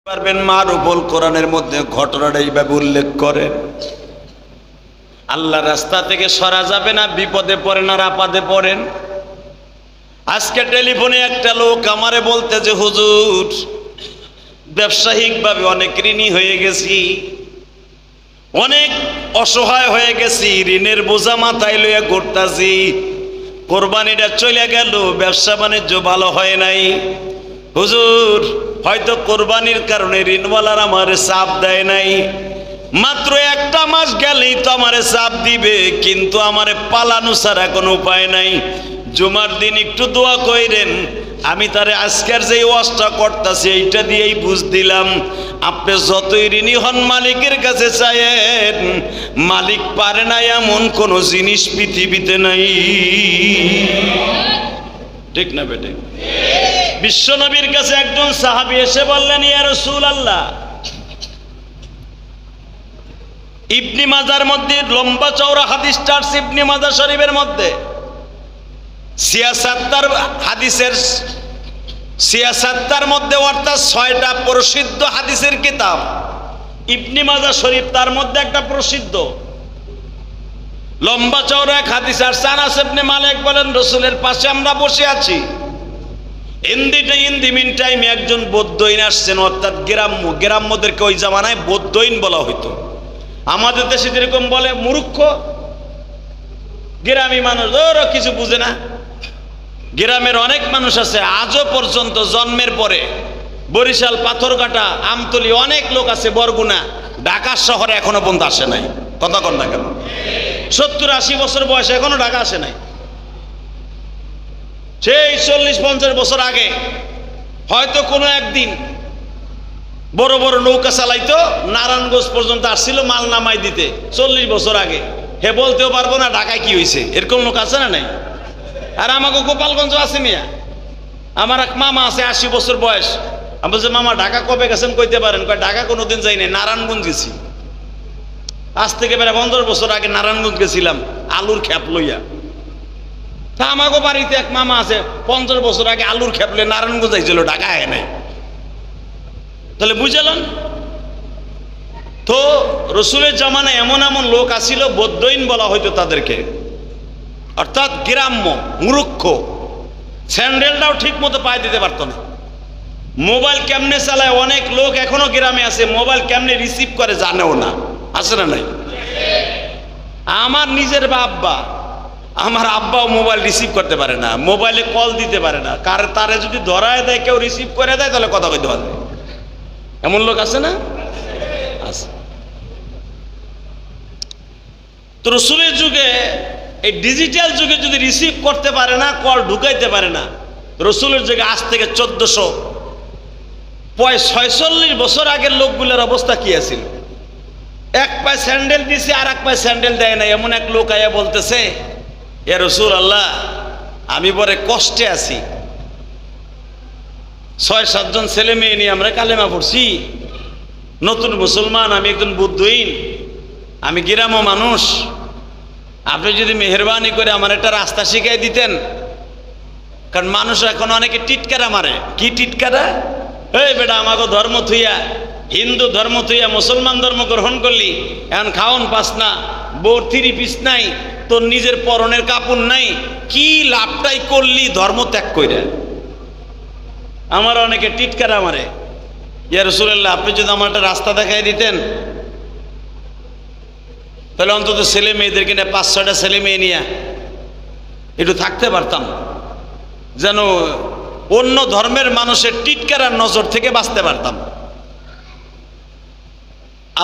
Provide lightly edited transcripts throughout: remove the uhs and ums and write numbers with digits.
পারবেন মারুফুল কোরআনের মধ্যে ঘটনাটা এইভাবে উল্লেখ করেন। আল্লাহ রাস্তা থেকে সরা যাবে না, বিপদে পড়েন আর আপদে পড়েন। আজকে টেলিফোনে একটা লোক আমারে বলতে যে হুজুর ব্যবসায়িকভাবে অনেক ঋণী হয়ে গেছি, অনেক অসহায় হয়ে গেছি, ঋণের বোঝা মাথায় লইয়া ঘুরতাছি, কোরবানিটা চলে গেল, ব্যবসা বাণিজ্য ভালো হয় নাই। হুজুর হয়তো কোরবানির কারণে ঋণওয়ালার আমারে চাপ দেয় নাই, মাত্র একটা মাস গেলেই তো আমারে চাপ দিবে, কিন্তু আমারে পালানো ছাড়া কোনো উপায় নাই। জুমার দিন একটু দোয়া কইরেন, আমি তারে আজকের যে ওয়াজটা করতেছি এইটা দিয়েই বুঝ দিলাম, আপনি যতই ঋণী হন মালিকের কাছে চায়েন, মালিক পারে না এমন কোন জিনিস পৃথিবীতে নাই। ঠিক না বেটে? বিশ্বনবীর কাছে একজন সাহাবী এসে বললেন, ইয়া রাসূলুল্লাহ, ইবনে মাজার মধ্যে লম্বা চওড়া হাদিসটা আছে, ইবনে মাজাহ শরীফের মধ্যে সিয়াসাত্তার হাদিসের সিয়াসাত্তার মধ্যে অর্থাৎ 6টা প্রসিদ্ধ হাদিসের কিতাব, ইবনে মাজাহ শরীফ তার মধ্যে একটা প্রসিদ্ধ লম্বা চওড়া এক হাদিস। আর আনাস ইবনে মালিক বলেন, রাসূলের পাশে আমরা বসে আছি, ইন দি মিন টাইম একজন বৌদ্ধইন আসছেন, অর্থাৎ গ্রাম্যদেরকে ওই জামানায় বৌদ্ধইন বলা হইতো। আমাদের দেশে যেরকম বলে মূর্খ, গ্রামী মানুষ ওরা কিছু বুঝে না। গ্রামের অনেক মানুষ আছে আজও পর্যন্ত জন্মের পরে বরিশাল, পাথরঘাটা, আমতলী অনেক লোক আছে, বরগুনা, ঢাকা শহরে এখনো পর্যন্ত আসে নাই। কথা কন না কেন? 70-80 বছর বয়সে এখনো ঢাকা আসে নাই। সেই 40-50 বছর আগে হয়তো কোনো একদিন বড় বড় নৌকা চালাইতো, নারায়ণগঞ্জ পর্যন্ত আসছিল মাল নামাই দিতে, 40 বছর আগে। হে বলতেও পারবো না ঢাকায় কি হয়েছে, এরকম লোক আছে না নাই? আর আমাকে গোপালগঞ্জ আছে মিয়া, আমার এক মামা আছে 80 বছর বয়স। আমি বলছি, মামা ঢাকা কবে গেছেন কইতে পারেন? কয় ঢাকা কোনোদিন যাই নাই, নারায়ণগঞ্জ গেছি। আজ থেকে প্রায় 50 বছর আগে নারায়ণগঞ্জ গেছিলাম আলুর খ্যাপ লইয়া। তা আমাকে বাড়িতে এক মামা আছে 50 বছর আগে আলুর খ্যাপ লইয়া নারায়ণগঞ্জ যাইছিল, ঢাকা আয় নাই। তাহলে বুঝালেন তো, রসুলের জামানায় এমন এমন লোক আসিল, বৌদ্ধইন বলা হইতো তাদেরকে, অর্থাৎ গ্রাম্য, মূর্খ, স্যান্ডেলটাও ঠিক মতো পায়ে দিতে পারতো না। মোবাইল কেমনে চালায়, অনেক লোক এখনো গ্রামে আছে মোবাইল কেমনে রিসিভ করে জানেও না, আছে না নাই? আমার নিজের আব্বা, আমার আব্বাও মোবাইল রিসিভ করতে পারে না, মোবাইলে কল দিতে পারে না, তারে যদি ধরায় দেয়, কেউ রিসিভ করে দেয়, তাহলে কথা কইতে পারবে। এমন লোক আছে না? আছে। তো রসুলের যুগে, এই ডিজিটাল যুগে যদি রিসিভ করতে পারে না, কল ঢুকাইতে পারে না, রসুলের যুগে আজ থেকে 1446 বছর আগের লোকগুলোর অবস্থা কি আছিল? এক পায়ে স্যান্ডেল দিছে আর এক পায়ে স্যান্ডেল দেয় না। এমন এক লোক আয়া বলতেছে, এ রাসূলুল্লাহ, আমি বড় কষ্টে আছি, 6-7 জন ছেলে মেয়ে নিয়ে আমরা কালেমা পড়ছি, নতুন মুসলমান, আমি একজন বুদ্ধহীন, আমি গ্রাম্য মানুষ, আপনি যদি মেহেরবানি করে আমার একটা রাস্তা শিখাই দিতেন। কারণ মানুষ এখন অনেকে টিটকারা মারে। কি টিটকারা? এই বেটা, আমাকে ধর্ম থুইয়া, হিন্দু ধর্ম থুইয়া মুসলমান ধর্ম গ্রহণ করলি, এখন খাওন পাস না, বোর 3 পিস নাই, তোর নিজের পরনের কাপড় নাই, কি লাভটাই করলি ধর্ম ত্যাগ কইরা। আমার অনেকে টিটকারা মারে। ইয়া রাসূলুল্লাহ, আপনি যদি আমার একটা রাস্তা দেখাই দিতেন, তাহলে অন্তত ছেলে মেয়েদেরকে নিয়ে 5-6টা ছেলে মেয়ে নিয়ে একটু থাকতে পারতাম, যেন অন্য ধর্মের মানুষের টিটকারার নজর থেকে বাঁচতে পারতাম।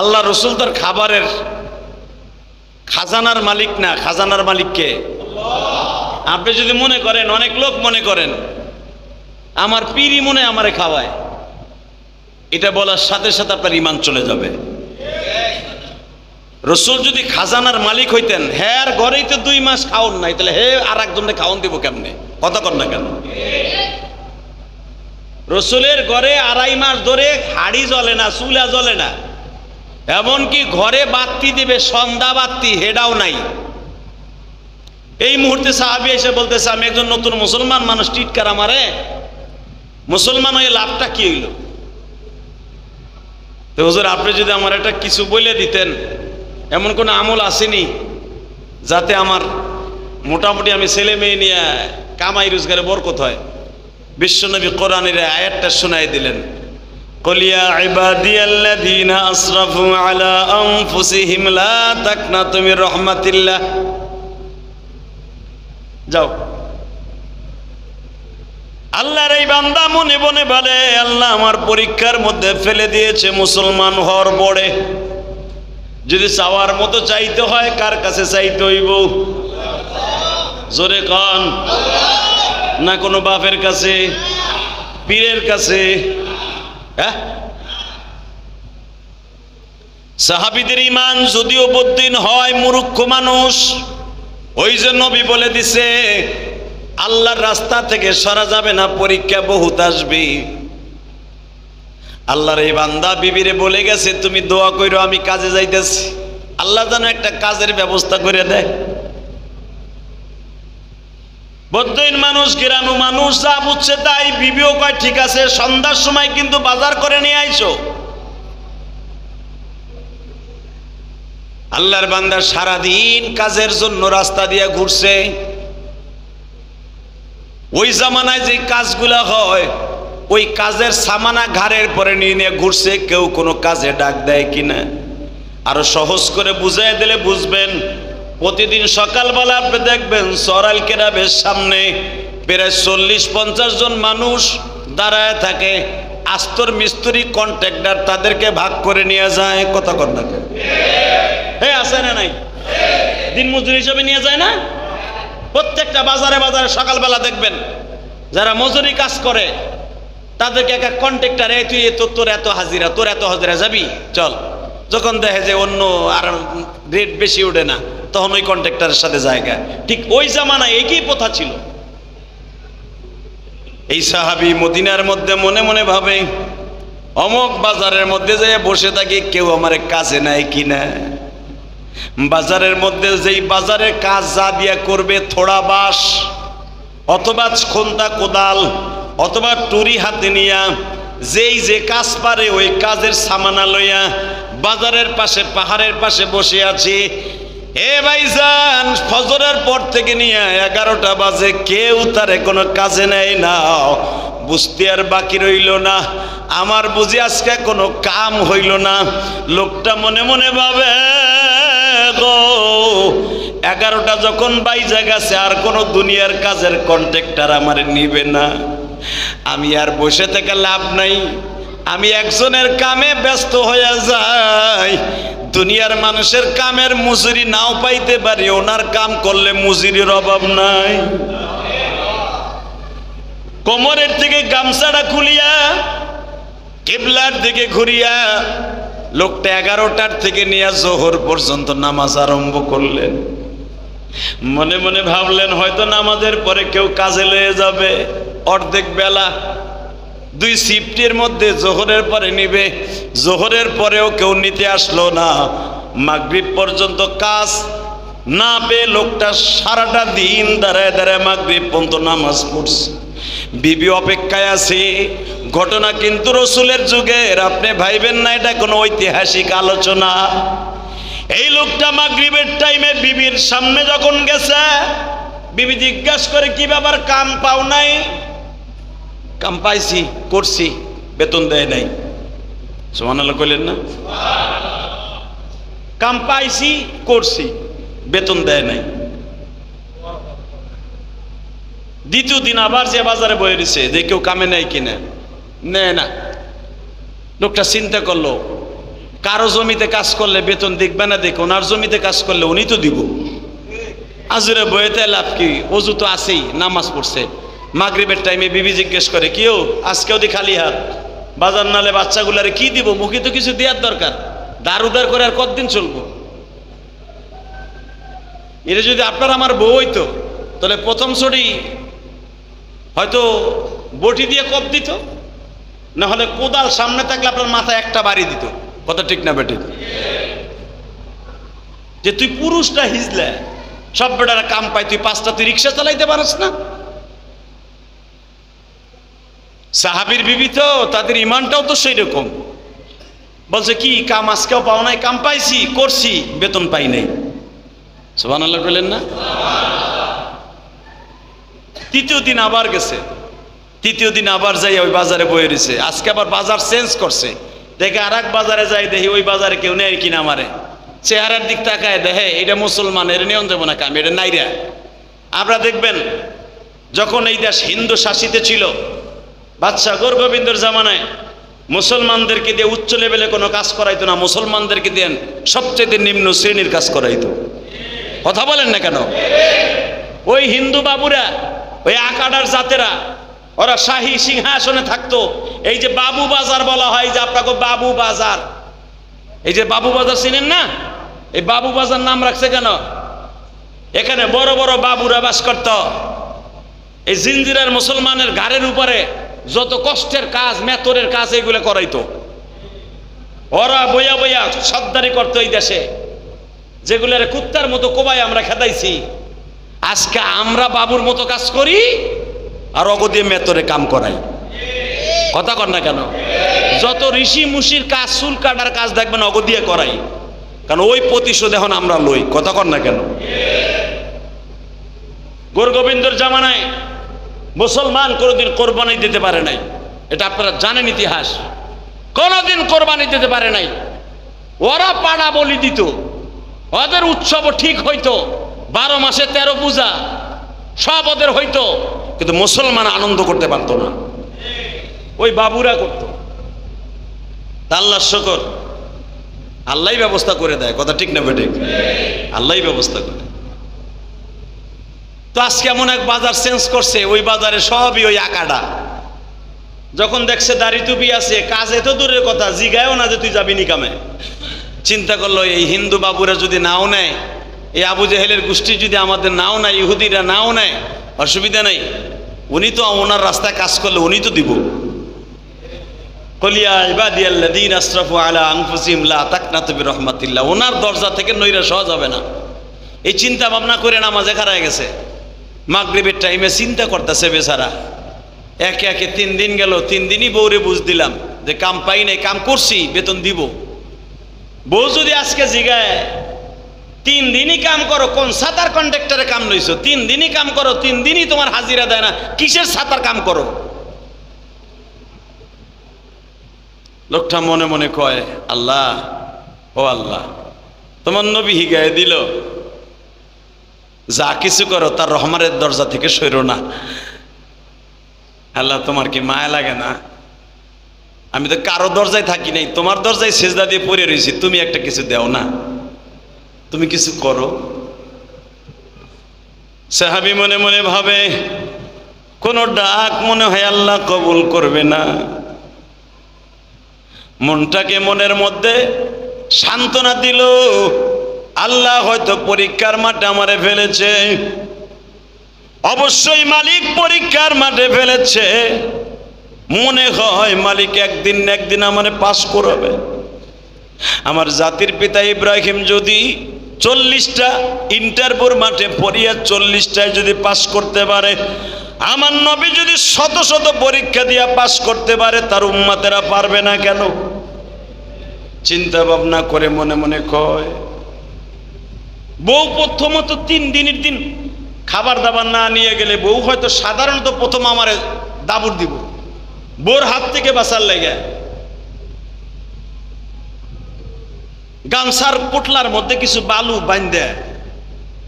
আল্লাহ রসুল তার খাবারের খাজানার মালিক না, খাজানার মালিককে। আপনি যদি মনে করেন, অনেক লোক মনে করেন আমার পীরই মনে আমারে খাওয়ায়, এটা বলার সাথে সাথে আপনার ঈমান চলে যাবে। রসুল যদি খাজানার মালিক হইতেন, হ্যাঁ ঘরেই তো 2 মাস খাওন নাই, তাহলে হে আর একজনকে খাওন দিব কেমনে? কথা কর না কেন? রসুলের ঘরে 2.5 মাস ধরে হাড়ি জ্বলে না, চুলা জ্বলে না, এমনকি ঘরে বাতি দিবে, সন্ধ্যা বাতি, হেডাও নাই। এই মুহূর্তে সাহাবী এসে বলতেছে, আমি একজন নতুন মুসলমান মানুষ, টিটকারা মারে, মুসলমান হয়ে লাভটা কি হইল? তো হুজুর আপনি যদি আমার একটা কিছু বলে দিতেন, এমন কোন আমল আসেনি যাতে আমার মোটামুটি আমি ছেলে মেয়ে নিয়ে কামাই রোজগারে বরকত হয়। বিশ্বনবী কোরআনের আয়াতটা শোনাই দিলেন, قل يا عبادي الذين أسرفوا على أنفسهم لا تقنطوا من رحمة الله। যাও, আল্লাহর এই বান্দা মনে মনে বলে, আল্লাহ আমার পরীক্ষার মধ্যে ফেলে দিয়েছে মুসলমান হওয়ার পরে, যদি চাওয়ার মতো চাইতে হয় কার কাছে চাইতে হইব? জোরে কন, না কোনো বাপের কাছে, পীরের কাছে? হ্যাঁ, সাহাবীদের ঈমান যদিও বদ্দিন হয়, মূর্খ মানুষ, ওই জন্য নবী বলে দিছে আল্লাহর রাস্তা থেকে সরা যাবে না, পরীক্ষা বহুত আসবে। আল্লাহর এই বান্দা বিবিরে বলে গেছে, তুমি দোয়া কইরো আমি কাজে যাইতেছি, আল্লাহ যেন একটা কাজের ব্যবস্থা করে দেয়। বদ্দিন মানুষ, গ্রামে মানুষ যা বুঝছে তাই। বিবিও কয় ঠিক আছে, সন্ধ্যার সময় কিন্তু বাজার করে নিয়ে আইছো। আল্লাহর বান্দা সারাদিন কাজের জন্য রাস্তা দিয়ে ঘুরছে। ওই জামানায় যে কাজগুলা হয়, ওই কাজের সামানা ঘাড়ের পরে নিয়ে নিয়ে ঘুরছে। কেউ কোনো কাজে ডাক দেয় কিনা? আরো সহজ করে বুঝাই দিলে বুঝবেন। প্রতিদিন সকালবেলা আপনি দেখবেন সরাইল কেরাবের সামনে প্রায় 40-50 জন মানুষ দাঁড়ায় থাকে। আস্তর মিস্ত্রি, কন্ট্রাক্টর তাদেরকে ভাগ করে নিয়ে যায়। কথা কর না, হ্যাঁ আছে না নাই? দিন মজুরি হিসাবে নিয়ে যায় না? প্রত্যেকটা বাজারে বাজারে সকালবেলা দেখবেন যারা মজুরি কাজ করে তাদেরকে এক এক কন্ট্রাক্টর, এই তুই তোর এত হাজিরা, তোর এত হাজিরা যাবি চল। যখন দেখে যে অন্য আর রেট বেশি ওঠে না, তখন ওই কন্ট্রাক্টরের সাথে জায়গা। ঠিক ওই জামানায় একই প্রথা ছিল। এই সাহাবী মদিনার মধ্যে মনে মনে ভাবে, অমুক বাজারের মধ্যে যেয়ে বসে থাকি, কেউ আমার কাজে নাই কিনা। বাজারের মধ্যে যেই বাজারের কাজ যা দিয়া করবে, থোড়া বাঁশ অথবা খন্তা কোদাল অথবা টুরি হাতে নিয়া যেই যে কাজ পারে ওই কাজের সামানা লইয়া বাজারের পাশে, পাহাড়ের পাশে বসে আছে। এ ভাইজান, ফজরের পর থেকে নিয়ে 11টা বাজে কেউ তারে কোনো কাজে নেয় না। বুঝতে আর বাকি রইল না, আমার বুঝি আজকে কোনো কাম হইল না। লোকটা মনে মনে ভাবে, গো 11টা যখন বাইজা গেছে, আর কোনো দুনিয়ার কাজের কন্ট্রাক্টর আমার নিবে না। আমি আর বসে থেকে লাভ নাই, আমি একজনের কামে ব্যস্ত হয়ে যাই। দুনিয়ার মানুষের কামের মজুরি নাও পাইতে পারি, ওনার কাম করলে মজুরির অভাব নাই। কোমরের থেকে গামছাটা খুলিয়া কিবলার দিকে ঘুরিয়া লোকটা 11টার থেকে নিয়ে জোহর পর্যন্ত নামাজ আরম্ভ করলেন। মনে মনে ভাবলেন হয়তো নামাজের পরে কেউ কাজে লয়ে যাবে। অর্ধেক বেলা, 2 শিফটের মধ্যে জোহরের পরে নিবে, জোহরের পরেও কেউ নিতে আসলো না। মাগরিব পর্যন্ত কাজ না পেয়ে লোকটা সারাটা দিন দাঁড়ায় দাঁড়ায় মাগরিব পর্যন্ত নামাজ পড়ছে। বিবি অপেক্ষায় আছে। ঘটনা কিন্তু রসুলের যুগের, আপনি ভাইবেন না এটা কোনো ঐতিহাসিক আলোচনা। এই লোকটা মাগরিবের টাইমে বিবির সামনে যখন গেছে, বিবি জিজ্ঞাসা করে কি ব্যাপার, কাম পাও নাই? কাম পাইছি, করছি, বেতন দেয় নাই। সুবহানাল্লাহ কইলেন না? কাম পাইছি, করছি, বেতন দেয় নাই। দ্বিতীয় দিন আবার যে বাজারে বয়ে দিছে যে কেউ কামে নেয় কিনা, নেয় না। লোকটা চিন্তা করলো, কারো জমিতে কাজ করলে বেতন দেখবে না, দেখো ওনার জমিতে কাজ করলে উনি তো দিব। আজুরে বইতে লাভ কি, অজু তো আছেই, নামাজ পড়ছে। মাগরিবের টাইমে বিবি জিজ্ঞেস করে, কেউ আজকেও দি খালি হাত, বাজার নালে বাচ্চাগুলারে কি দিব, মুখে তো কিছু দেওয়ার দরকার, দার উদার করে আর কতদিন চলবো? এটা যদি আপনার আমার বউ হইতো, তাহলে প্রথম ছড়ি হয়তো বটি দিয়ে কপ দিত, না হলে কোদাল সামনে থাকলে আপনার মাথায় একটা বাড়ি দিত। কথা ঠিক না বেটি? যে তুই পুরুষটা হিজলে, সব বেটারা কাম পাই, তুই 5টা তুই রিক্সা চালাইতে পারস না? সাহাবীর বিবি তো, তাদের ইমানটাও তো সেই রকম। বলছে কি কাম আজকেও পাও নাই? কাম পাইছি, করছি, বেতন পাই নাই। সুবহানাল্লাহ বললেন না? তৃতীয় দিন আবার গেছে, তৃতীয় দিন আবার যাই ওই বাজারে বয়ে রয়েছে। আজকে আবার বাজার চেঞ্জ করছে, দেখে আর এক বাজারে যাই, দেখি ওই বাজারে কেউ নেই কিনা আমারে। চেহারার দিক তাকায় দেখে এটা মুসলমান, এর নিয়ম দেবো না কাম, এটা নাইরা। আপনারা দেখবেন যখন এই দেশ হিন্দু শাসিত ছিল, বাদশাহ গোবিন্দর জামানায় মুসলমানদেরকে দিয়ে উচ্চ লেভেলে কোনো কাজ করাইতো না, মুসলমানদেরকে দিয়ে সবচেয়ে নিম্ন শ্রেণীর কাজ করাইতো। কথা বলেন না কেন? ওই হিন্দু বাবুরা, ওই আকাডার জাতেরা, ওরা শাহী সিংহাসনে থাকতো। এই যে বাবু বাজার বলা হয়, যে আপনাকে বাবু বাজার, এই যে বাবু বাজার চিনেন না? এই বাবু বাজার নাম রাখছে কেন? এখানে বড় বড় বাবুরা বাস করত। এই জিঞ্জিরার মুসলমানের ঘাড়ের উপরে যত কষ্টের কাজ, মেতরের কাজ, এইগুলো করাইতো। ওরা বইয়া বইয়া সর্দারি করতো এই দেশে, যেগুলোর কুত্তার মতো কোবাই আমরা খেদাইছি। আজকে আমরা বাবুর মতো কাজ করি আর অগদিয়ে মেতরে কাম করাই। কথা কর না কেন? যত ঋষি মুশির কাজ, চুল কাটার কাজ দেখবেন অগদিয়ে করাই, কারণ ওই প্রতিশোধ এখন আমরা লই। কথা কর না কেন? গোবিন্দর জামানায় মুসলমান কোনোদিন কোরবানি দিতে পারে নাই, এটা আপনারা জানেন ইতিহাস। কোনোদিন কোরবানি দিতে পারে নাই। ওরা পাড়া বলি দিত, ওদের উৎসব ঠিক হইতো, 12 মাসে 13 পূজা সব ওদের হইতো, কিন্তু মুসলমান আনন্দ করতে পারতো না, ওই বাবুরা করত। আল্লাহর শুকর, আল্লাহই ব্যবস্থা করে দেয়। কথা ঠিক না বেঠিক? আল্লাহই ব্যবস্থা করে। তো আজকে এমন এক বাজার চেঞ্জ করছে, ওই বাজারে সবই ওই আকাডা। যখন দেখছে দাড়ি টুপি আছে, কাজে তো দূরের কথা, জিগায়ও না যে তুই যাবি নি কামে। চিন্তা করলো এই হিন্দু বাবুরা যদি নাও নেয়, এই আবু জেহেলের গোষ্ঠী যদি আমাদের নাও নেয়, ইহুদিরা নাও নেয়, অসুবিধা নেই, উনি তো ওনার রাস্তায় কাজ করলে উনি তো দিব। কলিয়া ইবাদিয়াল্লাযীনা আসরাফু আলা আনফুসিহিম লা তাকনাতু বিরহমাতিল্লাহ, ওনার দরজা থেকে নৈরাশ হওয়া যাবে না। এই চিন্তা ভাবনা করে নামাজে খাড়ায় গেছে। মাগরিবের টাইমে চিন্তা করতেছে বেচারা, একে একে 3 দিন গেল, 3 দিনই বউরে বুঝ দিলাম যে কাম পাই নাই, কাম করছি, বেতন দিব। বউ যদি আজকে জিগায় 3 দিনই কাম করো, কোন সাতার কন্ট্রাক্টরে কাম লইছো, 3 দিনই কাম করো, 3 দিনই তোমার হাজিরা দেয় না, কিসের সাতার কাম করো? লোকটা মনে মনে কয়, আল্লাহ, ও আল্লাহ, তোমার নবী হিগায় দিল, যা কিছু করো তার রহমানের দরজা থেকে সইরো না। আল্লাহ, তোমার কি মায়া লাগে না? আমি তো কারো দরজায় থাকি নাই, তোমার দরজায় সেজদা দিয়ে পড়ে রয়েছি, তুমি একটা কিছু দাও না, তুমি কিছু করো। সাহাবী মনে মনে ভাবে, কোন ডাক মনে হয় আল্লাহ কবুল করবে না। মনটাকে মনের মধ্যে সান্ত্বনা দিল, আল্লাহ হয়তো পরীক্ষার মাঠে আমারে ফেলেছে, অবশ্যই মালিক পরীক্ষার মাঠে ফেলেছে। মনে হয় মালিক একদিন না একদিন আমারে পাস করাবে। আমার জাতির পিতা ইব্রাহিম যদি 40টা ইন্টারভিউর মাঠে পড়িয়া 40টায় যদি পাস করতে পারে, আমার নবী যদি শত শত পরীক্ষা দিয়া পাস করতে পারে, তার উম্মতেরা পারবে না কেন? চিন্তা ভাবনা করে মনে মনে কয়, বউ প্রথমত 3 দিনের দিন খাবার দাবার না নিয়ে গেলে বউ হয়তো সাধারণত প্রথম আমারে দাবুর দিব, বউর হাত থেকে বাঁচার লেগে গামছার পুটলার মধ্যে কিছু বালু বাইন্দা,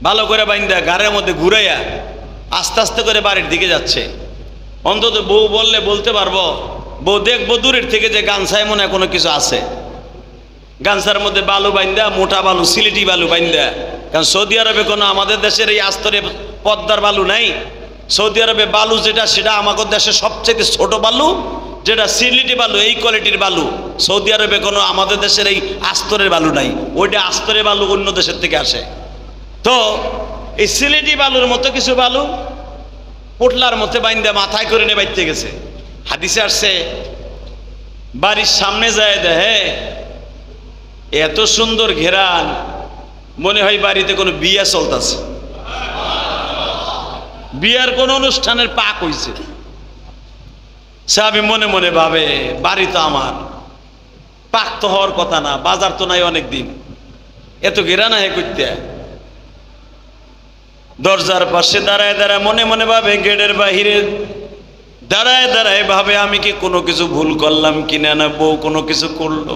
ভালো করে বাইন্দা গাড়ির মধ্যে ঘুরাইয়া আস্তে আস্তে করে বাড়ির দিকে যাচ্ছে। অন্তত বউ বললে বলতে পারবো, বউ দেখবো দূরের থেকে যে গামছায় মনে কোনো কিছু আছে। গামছার মধ্যে বালু বাইন্দা, মোটা বালু, সিলেটি বালু বাইন্দা, কারণ সৌদি আরবে কোনো আমাদের দেশের এই আস্তরে পদ্মার বালু নাই। সৌদি আরবে বালু যেটা, সেটা আমাদের দেশে সবচেয়ে ছোট বালু, যেটা সিলেটি বালু, এই কোয়ালিটির বালু। সৌদি আরবে কোনো আমাদের দেশের এই আস্তরের বালু নাই, ওইটা আস্তরের বালু অন্য দেশের থেকে আসে। তো এই সিলেটি বালুর মতো কিছু বালু পোটলার মধ্যে বাইন্দা মাথায় করে নিয়ে বাইতে গেছে। হাদিসে আসছে, বাড়ির সামনে যায় দেখে এত সুন্দর ঘেরান, মনে হয় বাড়িতে কোনো বিয়ে চলতেছে, বিয়ার কোন অনুষ্ঠানের পাক হইছে। সাহাবী মনে মনে ভাবে, বাড়ি তো আমার, পাক তো হওয়ার কথা না, বাজার তো নাই অনেক দিন, এত ঘেরা না হে করতে। দরজার পাশে দাঁড়ায় দাঁড়ায় মনে মনে ভাবে, গেটের বাহিরে দাঁড়ায় দাঁড়ায় ভাবে আমি কি কোনো কিছু ভুল করলাম কিনা, না বউ কোনো কিছু করলো।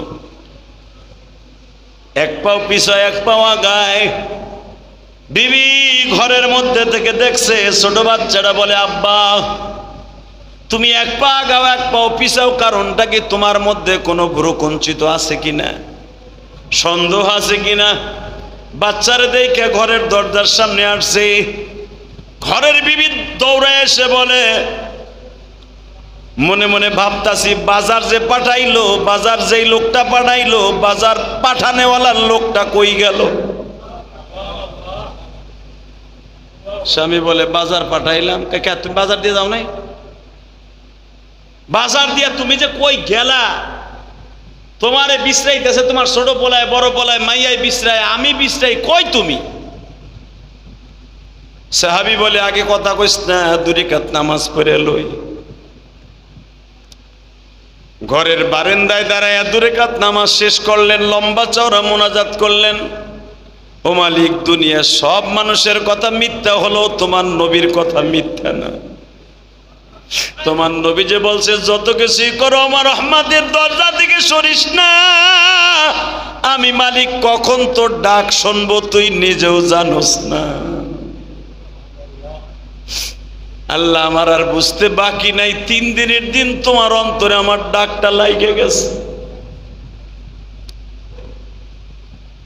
এক পাও পিছায় এক পাও আগায়। বিবি ঘরের মধ্যে থেকে দেখছে ছোট বাচ্চাটা বলে, আব্বা তুমি এক পা আগাও এক পাও পিছাও, কারণটা কি তোমার মধ্যে কোনো ভ্রুকুঞ্চিত আছে কিনা, সন্দেহ আছে কিনা? বাচ্চারে দেখে ঘরের দরজার সামনে আসছে। ঘরের বিবি দৌড়ে এসে বলে, মনে মনে ভাবতাছি বাজার যে পাঠাইলো, বাজার যেই লোকটা পাঠাইলো, বাজার পাঠানেওয়ালার লোকটা কই গেল? স্বামী বলে, বাজার পাঠাইলাম। কে তুমি বাজার দিয়ে যাও নাই? বাজার দিয়ে তুমি যে কই গেলা? তোমারে বিশ্রাইতেছে তোমার ছোট পোলায়, বড় পোলায়, মাইয়াই বিশ্রায়, আমি বিশ্রাই, কই তুমি? সাহাবী বলে, আগে কথা কইস না, 2 রাকাত নামাজ পড়ে লই। ঘরের বারান্দায় দাঁড়ায় 2 রাকাত নামাজ শেষ করলেন, লম্বা চওড়া মুনাজাত করলেন। ও মালিক, দুনিয়ার সব মানুষের কথা মিথ্যা হলো, তোমার নবীর কথা মিথ্যা না। তোমার নবী যে বলছে যত কিছুই করো আমার রহমতের দরজা থেকে সরিস না। আমি মালিক কখন তোর ডাক শুনবো তুই নিজেও জানোস না। আল্লাহ, আমার আর বুঝতে বাকি নাই, 3 দিনের দিন তোমার অন্তরে আমার ডাকটা লাগে গেছে।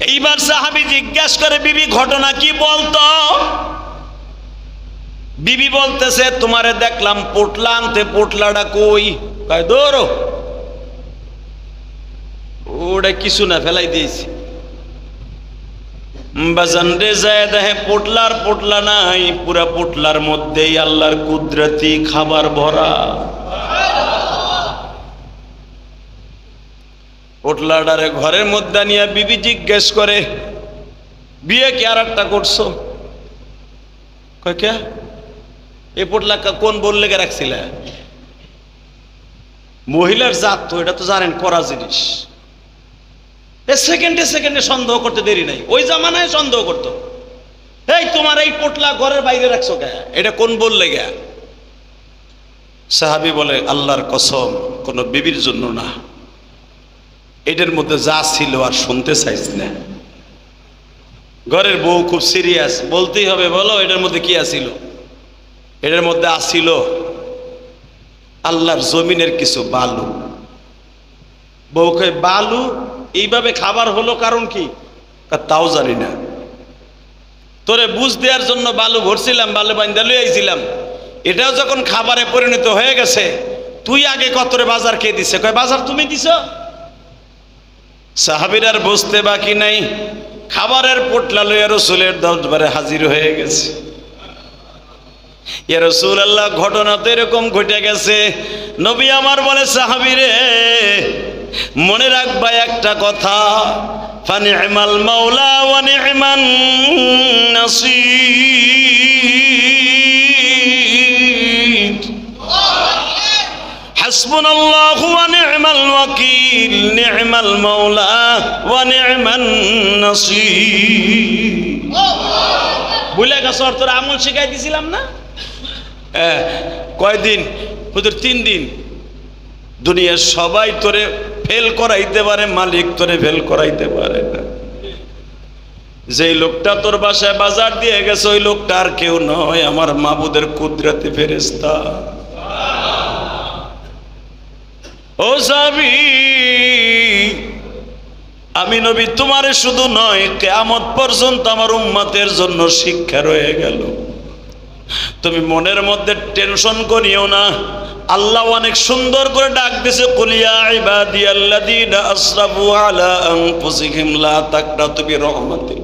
এইবার সাহাবী জিজ্ঞাসা করে, বিবি ঘটনা কি বলতো? বিবি বলতেছে, তোমারে দেখলাম পোটলা আনতে, পোটলাটা কই? কয় দৌড়ো, ওটা কিছু না, ফেলাই দিয়েছি। বাজান রে যায় দেখে পোটলার পোটলা নাই, পুরা পোটলার মধ্যেই আল্লাহর কুদরতি খাবার ভরা। পোটলাটারে ঘরের মধ্যে নিয়ে বিবি জিজ্ঞেস করে, বিয়ে কি আর একটা করছো? কয় কে? এই পোটলা কোন বল লেগে রাখছিলে? মহিলার জাত তো, এটা তো জানেন করা জিনিস। সেকেন্ডে সেকেন্ডে সন্দেহ করতে দেরি নাই, ওই জামানায় সন্দেহ করতো। এই তোমার এই পোটলা ঘরের বাইরে রাখছো কে? এটা কোন বল লেগে? সাহাবী বলে, আল্লাহর কসম, কোন বিবির জন্য না, এটার মধ্যে যা ছিল আর শুনতে চাইছি না। ঘরের বউ খুব সিরিয়াস, বলতেই হবে, বলো এটার মধ্যে কি আছিল? এটার মধ্যে আসিল আল্লাহর জমিনের কিছু বালু। বউ কয়, বালু এইভাবে খাবার হলো কারণ কি? তাও জানি না, তোরে বুঝ দেওয়ার জন্য বালু ভরছিলাম, বালু বান্ধা লই আইছিলাম, এটাও যখন খাবারে পরিণত হয়ে গেছে, তুই আগে কতরে বাজার খেয়ে দিছে? কয়, বাজার তুমি দিছ। সাহাবীর আর বুঝতে বাকি নাই, খাবারের পোটলা লইয়া রাসূলের দরবারে হাজির হয়ে গেছে। ইয়া রাসূলুল্লাহ, ঘটনা তো এরকম ঘটে গেছে। নবী আমার বলে, সাহাবীরে মনে রাখবা একটা কথা, ফানি'মাল মাওলা ওয়া নি'মান নাসীর, হাসবুনাল্লাহু ওয়া নি'মাল ওয়াকিল, নি'মাল মাওলা ওয়া নি'মান নাসীর। বুঝলে গেছ, তোর আমল শিখাই দিছিলাম না? কয়দিন? হুজুর 3 দিন। দুনিয়ার সবাই তোরে ফেল করাইতে পারে, মালিক তোরে ফেল করাইতে পারে না। যেই লোকটা তোর বাসায় বাজার দিয়ে গেছে, ওই লোকটা আর কেউ নয়, আমার মাবুদের কুদরতি ফেরেশতা। ও সাহাবী, আমি নবী তোমারে শুধু নয়, কিয়ামত পর্যন্ত আমার উম্মতের জন্য শিক্ষা রয়ে গেল। তুমি মনের মধ্যে টেনশন করিও না। আল্লাহ অনেক সুন্দর করে ডাক দিয়েছে, কুল ইয়া ইবাদিয়াল্লাযীনা আসরাফু আলা আনফুসিহিম লা তাকনাতু বিরহমাতি।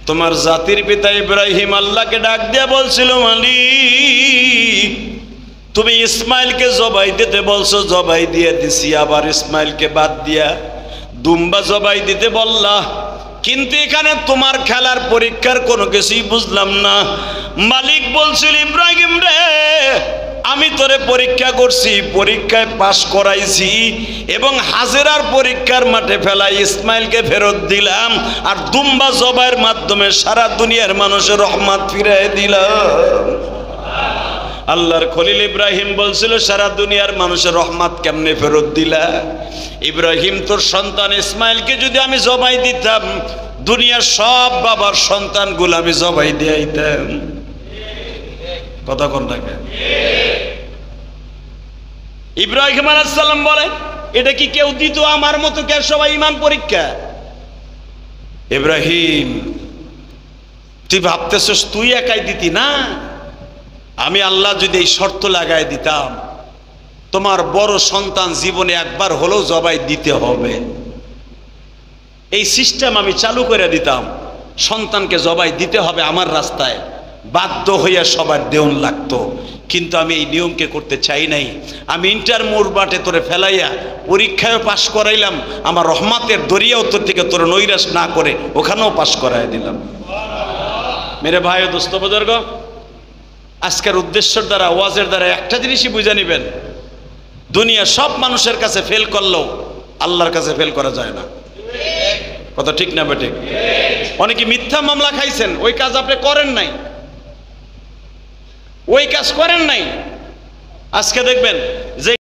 তোমার জাতির পিতা ইব্রাহিম আল্লাহকে ডাক দিয়ে বলছিল, মালিক তুমি ইসমাইলকে জবাই দিতে বলছো, জবাই দিয়ে দিছি, আবার ইসমাইলকে বাদ দিয়া দুম্বা জবাই দিতে বললা, কিন্তু এখানে তোমার খেলার পরীক্ষার কোনো কিছুই বুঝলাম না। মালিক বলছিল, ইব্রাহিম রে, আমি তোরে পরীক্ষা করছি, পরীক্ষায় পাশ করাইছি এবং হাজেরার পরীক্ষার মাঠে ফেলাই ইসমাইলকে ফেরত দিলাম, আর দুম্বা জবাইয়ের মাধ্যমে সারা দুনিয়ার মানুষের রহমত ফিরাই দিলাম। আল্লাহর খলিল ইব্রাহিম বলছিল, সারা দুনিয়ার মানুষের রহমত কেমনে ফেরত দিলা? ইব্রাহিম, তোর সন্তান ইসমাইলকে যদি আমি জবাই দিতাম, দুনিয়ার সব বাবার সন্তানগুলো আমি জবাই দিয়াইতাম। কথা কোন থাকে? ইব্রাহিম আলাইহিস সালাম বলে, এটা কি কেউ দিত আমার মতো? কে সবাই ইমান পরীক্ষা? ইব্রাহিম, তুই ভাবতেছস তুই একাই দিতি না? আমি আল্লাহ যদি এই শর্ত লাগাই দিতাম, তোমার বড় সন্তান জীবনে একবার হলেও জবাই দিতে হবে, এই সিস্টেম আমি চালু করে দিতাম, সন্তানকে জবাই দিতে হবে আমার রাস্তায়, বাধ্য হইয়া সবার দেওন লাগতো। কিন্তু আমি এই নিয়মকে করতে চাই নাই। আমি ইন্টার মোর বাটে তোরে ফেলাইয়া পরীক্ষায় পাশ করাইলাম, আমার রহমতের দরিয়া উত্তর থেকে তোরে নৈরাশ না করে ওখানেও পাশ করাই দিলাম। মেরে ভাই ও দোস্ত বুজুর্গ, আজকের উদ্দেশ্যের দ্বারা, ওয়াজের দ্বারা একটা জিনিসই বুঝে নেবেন, দুনিয়া সব মানুষের কাছে ফেল করলেও আল্লাহর কাছে ফেল করা যায় না। কথা ঠিক না বেঠিক? অনেকে মিথ্যা মামলা খাইছেন, ওই কাজ আপনি করেন নাই, ওই কাজ করেন নাই। আজকে দেখবেন যে